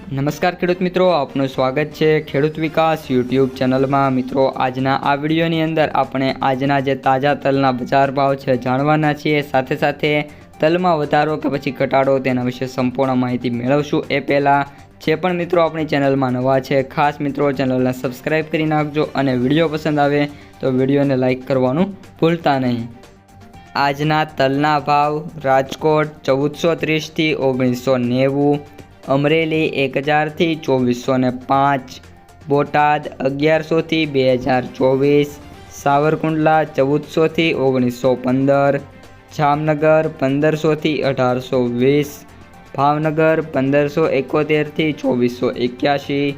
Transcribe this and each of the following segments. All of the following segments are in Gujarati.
નમસ્કાર ખેડૂત મિત્રો, આપનું સ્વાગત છે ખેડૂત વિકાસ યુટ્યુબ ચેનલમાં। મિત્રો, આજના આ વિડીયોની અંદર આપણે આજના જે તાજા તલના બજાર ભાવ છે જાણવાના છીએ। સાથે સાથે તલમાં વધારો કે પછી ઘટાડો તેના વિશે સંપૂર્ણ માહિતી મેળવશું। એ પહેલાં જે પણ મિત્રો આપણી ચેનલમાં નવા છે, ખાસ મિત્રો ચેનલને સબસ્ક્રાઈબ કરી નાખજો અને વિડીયો પસંદ આવે તો વિડીયોને લાઇક કરવાનું ભૂલતા નહીં। આજના તલના ભાવ: રાજકોટ 1430 થી 1990, અમરેલી 1000 થી 2405, બોટાદ 1100 થી 2024, સાવરકુંડલા 1400 થી 1915, જામનગર 1500 થી 1820, ભાવનગર 1571 થી 2481,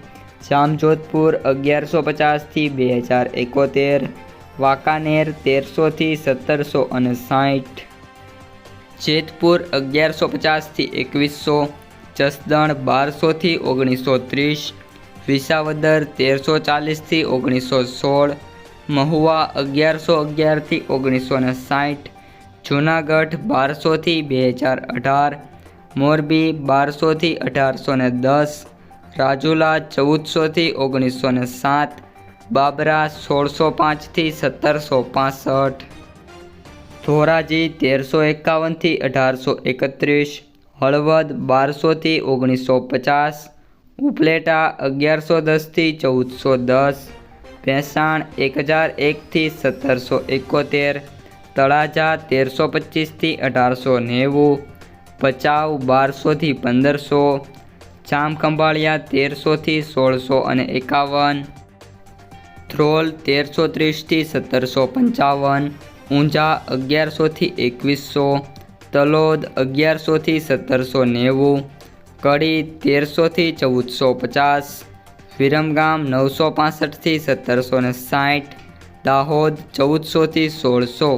જામજોધપુર 1150 થી 2071, વાંકાનેર 1300 થી 1760, જેતપુર 1150 થી 2100, જસદણ 1200 થી 1930, વિસાવદર 1340 થી 1916, મહુવા 1111 થી 1960, જૂનાગઢ 1200 થી 2018, મોરબી 1200 થી 1810, રાજુલા 1400 થી 1907, બાબરા 1605 થી 1765, ધોરાજી 1351 થી 1831, હળવદ 1200 થી 1950, ઉપલેટા 1110 થી 1410, ભેંસાણ 1001 થી 1771, તળાજા 1325 થી 1890, ભચાઉ 1200 થી 1500, જામખંભાળિયા 1300 થી 1651, ધ્રોલ 1330 થી 1755, ઊંઝા 1100 થી 2100, તલોદ 1100 થી 1790, કડી 1300 થી 1450, વિરમગામ 965 થી 1760, દાહોદ 1400 થી 1600।